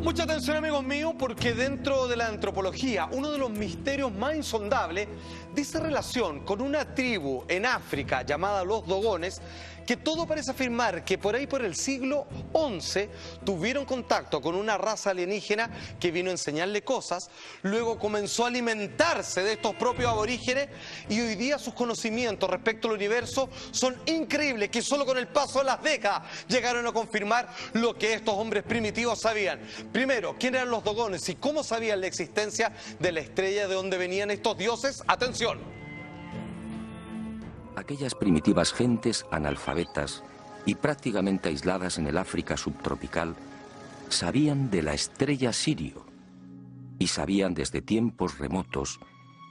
Mucha atención, amigos míos, porque dentro de la antropología, uno de los misterios más insondables dice relación con una tribu en África llamada los Dogones, que todo parece afirmar que por ahí por el siglo XI tuvieron contacto con una raza alienígena que vino a enseñarle cosas, luego comenzó a alimentarse de estos propios aborígenes y hoy día sus conocimientos respecto al universo son increíbles, que solo con el paso de las décadas llegaron a confirmar lo que estos hombres primitivos sabían. Primero, ¿quién eran los Dogones y cómo sabían la existencia de la estrella de donde venían estos dioses? ¡Atención! Aquellas primitivas gentes analfabetas y prácticamente aisladas en el África subtropical sabían de la estrella Sirio y sabían desde tiempos remotos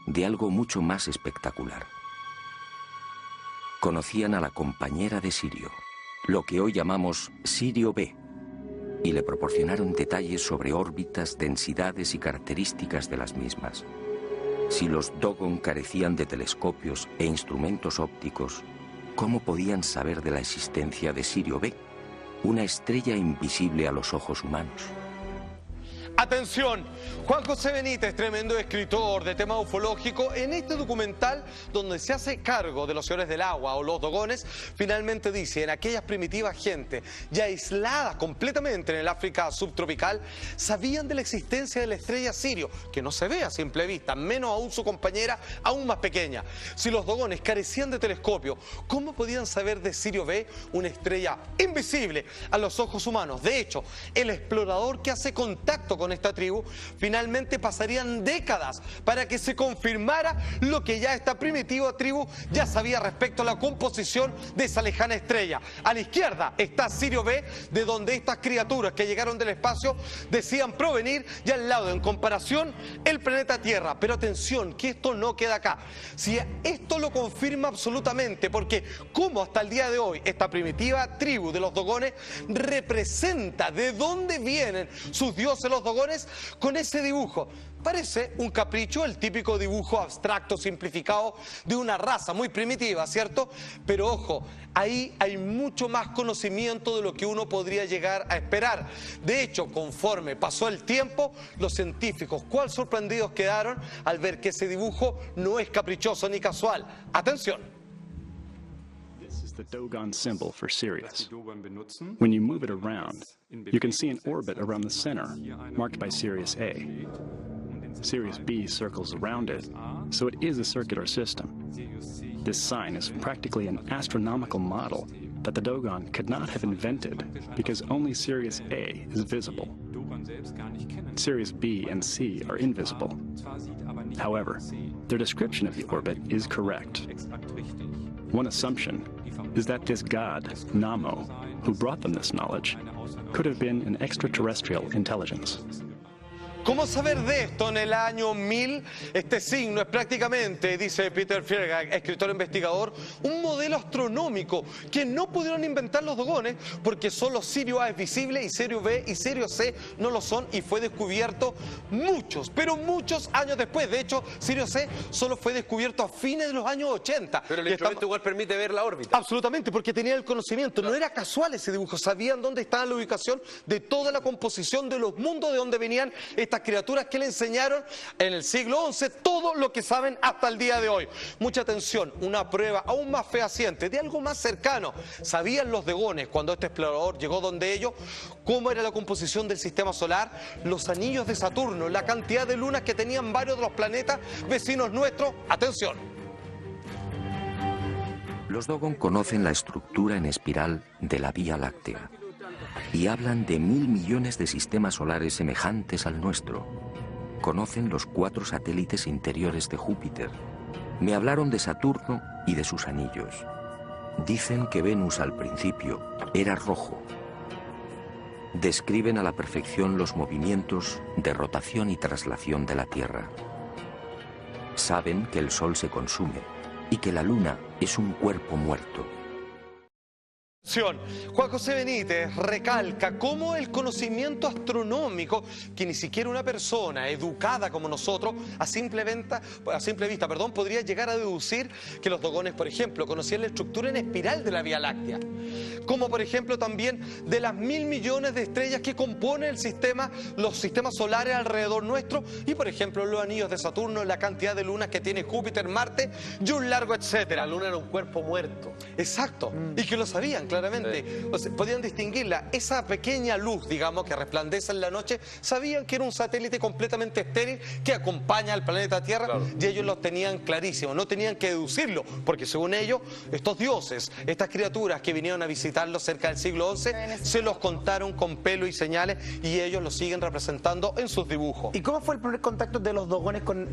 de algo mucho más espectacular. Conocían a la compañera de Sirio, lo que hoy llamamos Sirio B, y le proporcionaron detalles sobre órbitas, densidades y características de las mismas. Si los Dogon carecían de telescopios e instrumentos ópticos, ¿cómo podían saber de la existencia de Sirio B, una estrella invisible a los ojos humanos? Atención, Juan José Benítez, tremendo escritor de tema ufológico, en este documental donde se hace cargo de los señores del agua o los Dogones, finalmente dice, en aquellas primitivas gentes ya aisladas completamente en el África subtropical, sabían de la existencia de la estrella Sirio, que no se ve a simple vista, menos aún su compañera aún más pequeña. Si los Dogones carecían de telescopio, ¿cómo podían saber de Sirio B, una estrella invisible a los ojos humanos? De hecho, el explorador que hace contacto con esta tribu, finalmente pasarían décadas para que se confirmara lo que ya esta primitiva tribu ya sabía respecto a la composición de esa lejana estrella. A la izquierda está Sirio B, de donde estas criaturas que llegaron del espacio decían provenir, y al lado, en comparación, el planeta Tierra. Pero atención, que esto no queda acá. Si esto lo confirma absolutamente, porque como hasta el día de hoy esta primitiva tribu de los Dogones representa de dónde vienen sus dioses los Dogones con ese dibujo. Parece un capricho, el típico dibujo abstracto simplificado de una raza muy primitiva, ¿cierto? Pero ojo, ahí hay mucho más conocimiento de lo que uno podría llegar a esperar. De hecho, conforme pasó el tiempo, los científicos, cuál sorprendidos quedaron al ver que ese dibujo no es caprichoso ni casual. ¡Atención! The Dogon symbol for Sirius. When you move it around, you can see an orbit around the center, marked by Sirius A. Sirius B circles around it, so it is a circular system. This sign is practically an astronomical model that the Dogon could not have invented because only Sirius A is visible. Sirius B and C are invisible. However, their description of the orbit is correct. One assumption is that this god, Namo, who brought them this knowledge, could have been an extraterrestrial intelligence. ¿Cómo saber de esto en el año 1000? Este signo es prácticamente, dice Peter Frege, escritor investigador, un modelo astronómico que no pudieron inventar los Dogones porque solo Sirio A es visible y Sirio B y Sirio C no lo son, y fue descubierto muchos, pero muchos años después. De hecho, Sirio C solo fue descubierto a fines de los años 80. Pero el instrumento igual permite ver la órbita. Absolutamente, porque tenía el conocimiento. No era casual ese dibujo, sabían dónde estaba la ubicación de toda la composición de los mundos de donde venían estas criaturas que le enseñaron en el siglo XI todo lo que saben hasta el día de hoy. Mucha atención, una prueba aún más fehaciente de algo más cercano. ¿Sabían los Dogones, cuando este explorador llegó donde ellos, cómo era la composición del sistema solar, los anillos de Saturno, la cantidad de lunas que tenían varios de los planetas vecinos nuestros? Atención. Los Dogon conocen la estructura en espiral de la Vía Láctea y hablan de 1000 millones de sistemas solares semejantes al nuestro. Conocen los 4 satélites interiores de Júpiter. Me hablaron de Saturno y de sus anillos. Dicen que Venus al principio era rojo. Describen a la perfección los movimientos de rotación y traslación de la Tierra. Saben que el Sol se consume y que la Luna es un cuerpo muerto. Juan José Benítez recalca cómo el conocimiento astronómico, que ni siquiera una persona educada como nosotros a simple vista, podría llegar a deducir que los dogones, por ejemplo, conocían la estructura en espiral de la Vía Láctea, como por ejemplo también de las 1.000 millones de estrellas que componen los sistemas solares alrededor nuestro, y por ejemplo los anillos de Saturno, la cantidad de lunas que tiene Júpiter, Marte y un largo etcétera. La luna era un cuerpo muerto. Exacto, y que lo sabían claramente. Sí. O sea, podían distinguirla. Esa pequeña luz, digamos, que resplandece en la noche, sabían que era un satélite completamente estéril que acompaña al planeta Tierra, claro. Y ellos lo tenían clarísimo, no tenían que deducirlo, porque según ellos, estos dioses, estas criaturas que vinieron a visitarlos cerca del siglo XI, se los contaron con pelo y señales, y ellos lo siguen representando en sus dibujos. ¿Y cómo fue el primer contacto de los dogones con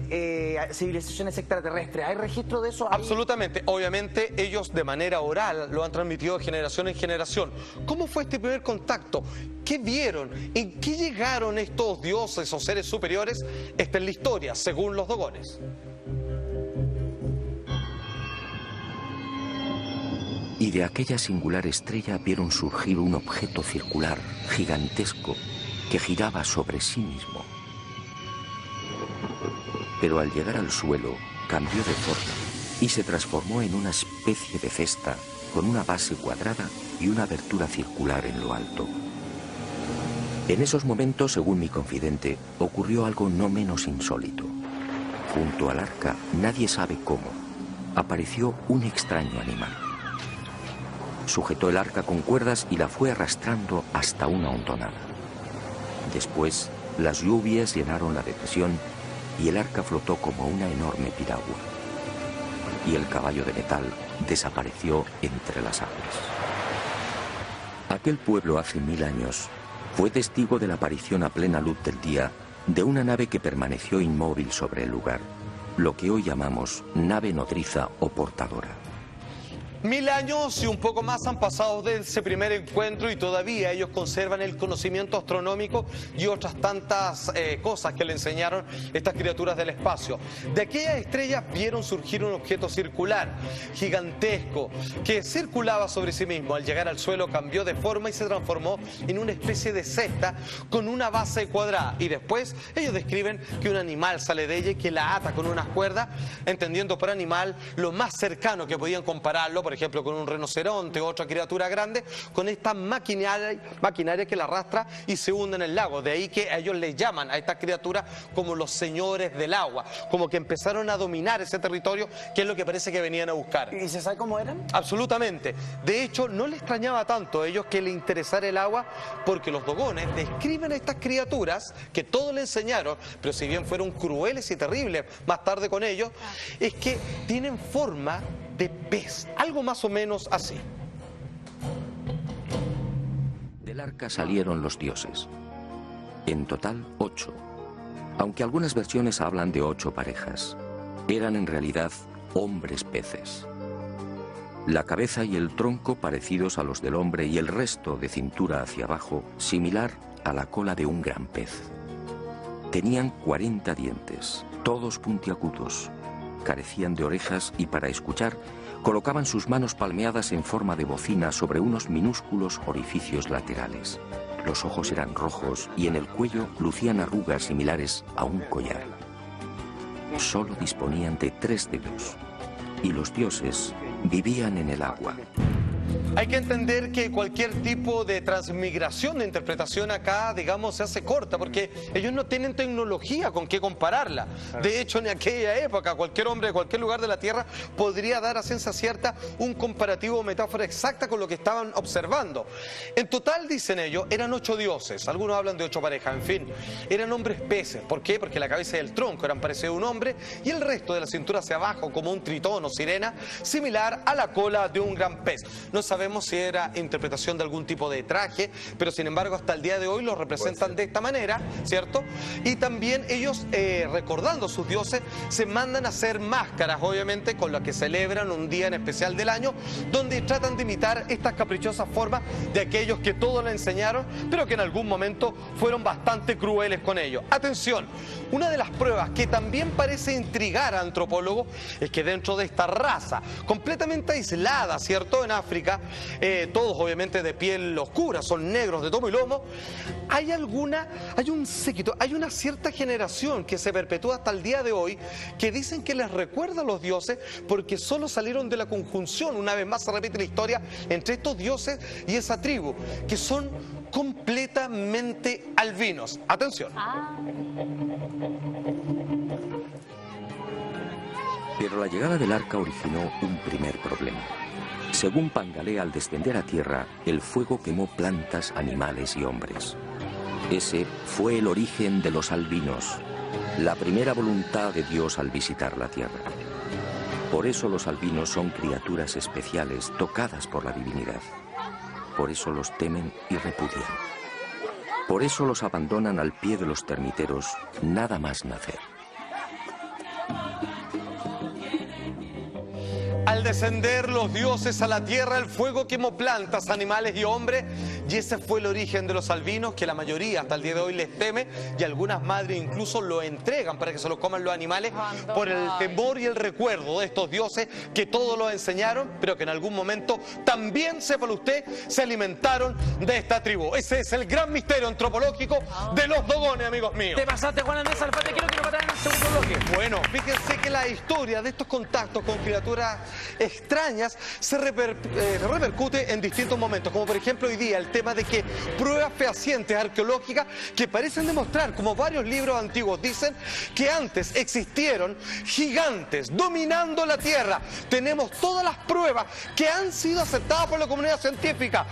civilizaciones extraterrestres? ¿Hay registro de eso? Absolutamente. Obviamente ellos de manera oral lo han transmitido de generación en generación. ¿Cómo fue este primer contacto? ¿Qué vieron? ¿En qué llegaron estos dioses o seres superiores? Esta es la historia, según los dogones. Y de aquella singular estrella vieron surgir un objeto circular, gigantesco, que giraba sobre sí mismo. Pero al llegar al suelo, cambió de forma y se transformó en una especie de cesta con una base cuadrada y una abertura circular en lo alto. En esos momentos, según mi confidente, ocurrió algo no menos insólito. Junto al arca, nadie sabe cómo, apareció un extraño animal. Sujetó el arca con cuerdas y la fue arrastrando hasta una hondonada. Después, las lluvias llenaron la depresión y el arca flotó como una enorme piragua. Y el caballo de metal desapareció entre las aguas. Aquel pueblo hace 1000 años fue testigo de la aparición a plena luz del día de una nave que permaneció inmóvil sobre el lugar, lo que hoy llamamos nave nodriza o portadora. 1000 años y un poco más han pasado desde ese primer encuentro y todavía ellos conservan el conocimiento astronómico y otras tantas cosas que le enseñaron estas criaturas del espacio. De aquellas estrellas vieron surgir un objeto circular, gigantesco, que circulaba sobre sí mismo. Al llegar al suelo cambió de forma y se transformó en una especie de cesta con una base cuadrada. Y después ellos describen que un animal sale de ella y que la ata con unas cuerdas, entendiendo por animal lo más cercano que podían compararlo, por ejemplo, con un rinoceronte o otra criatura grande, con esta maquinaria que la arrastra y se hunde en el lago. De ahí que a ellos les llaman a estas criaturas como los señores del agua, como que empezaron a dominar ese territorio, que es lo que parece que venían a buscar. ¿Y se sabe cómo eran? Absolutamente. De hecho, no les extrañaba tanto a ellos que le interesara el agua, porque los dogones describen a estas criaturas que todos le enseñaron, pero si bien fueron crueles y terribles más tarde con ellos, es que tienen forma de pez, algo más o menos así. Del arca salieron los dioses. En total, 8. Aunque algunas versiones hablan de 8 parejas. Eran en realidad hombres peces. La cabeza y el tronco parecidos a los del hombre y el resto de cintura hacia abajo, similar a la cola de un gran pez. Tenían 40 dientes, todos puntiagudos. Carecían de orejas y para escuchar colocaban sus manos palmeadas en forma de bocina sobre unos minúsculos orificios laterales. Los ojos eran rojos y en el cuello lucían arrugas similares a un collar. Solo disponían de 3 dedos y los dioses vivían en el agua. Hay que entender que cualquier tipo de transmigración de interpretación acá, digamos, se hace corta, porque ellos no tienen tecnología con qué compararla. De hecho, en aquella época, cualquier hombre de cualquier lugar de la Tierra podría dar a ciencia cierta un comparativo o metáfora exacta con lo que estaban observando. En total, dicen ellos, eran 8 dioses. Algunos hablan de 8 parejas, en fin. Eran hombres peces. ¿Por qué? Porque la cabeza y el tronco eran parecidos a un hombre y el resto de la cintura hacia abajo como un tritón o sirena, similar a la cola de un gran pez. No sabemos si era interpretación de algún tipo de traje, pero sin embargo hasta el día de hoy lo representan de esta manera, ¿cierto? Y también ellos, recordando a sus dioses, se mandan a hacer máscaras, obviamente, con las que celebran un día en especial del año, donde tratan de imitar estas caprichosas formas de aquellos que todo le enseñaron, pero que en algún momento fueron bastante crueles con ellos. Atención, una de las pruebas que también parece intrigar a antropólogos es que dentro de esta raza, completamente aislada, ¿cierto?, en África, todos obviamente de piel oscura, son negros de tomo y lomo. Hay un séquito, hay una cierta generación que se perpetúa hasta el día de hoy que dicen que les recuerda a los dioses porque solo salieron de la conjunción. Una vez más se repite la historia entre estos dioses y esa tribu, que son completamente albinos. Atención. Pero la llegada del arca originó un primer problema. Según Pangalea, al descender a tierra, el fuego quemó plantas, animales y hombres. Ese fue el origen de los albinos, la primera voluntad de Dios al visitar la tierra. Por eso los albinos son criaturas especiales, tocadas por la divinidad. Por eso los temen y repudian. Por eso los abandonan al pie de los termiteros, nada más nacer. Al descender los dioses a la tierra, el fuego quemó plantas, animales y hombres, y ese fue el origen de los albinos, que la mayoría hasta el día de hoy les teme, y algunas madres incluso lo entregan para que se lo coman los animales por el temor y el recuerdo de estos dioses que todos lo enseñaron, pero que en algún momento también, sépalo usted, se alimentaron de esta tribu. Ese es el gran misterio antropológico de los dogones, amigos míos. Te pasaste, Juan Andrés Alfate, quiero que nos metan en el segundo bloque. Bueno, fíjense que la historia de estos contactos con criaturas extrañas se repercute en distintos momentos, como por ejemplo hoy día el tema de que pruebas fehacientes arqueológicas que parecen demostrar, como varios libros antiguos dicen, que antes existieron gigantes dominando la tierra. Tenemos todas las pruebas que han sido aceptadas por la comunidad científica.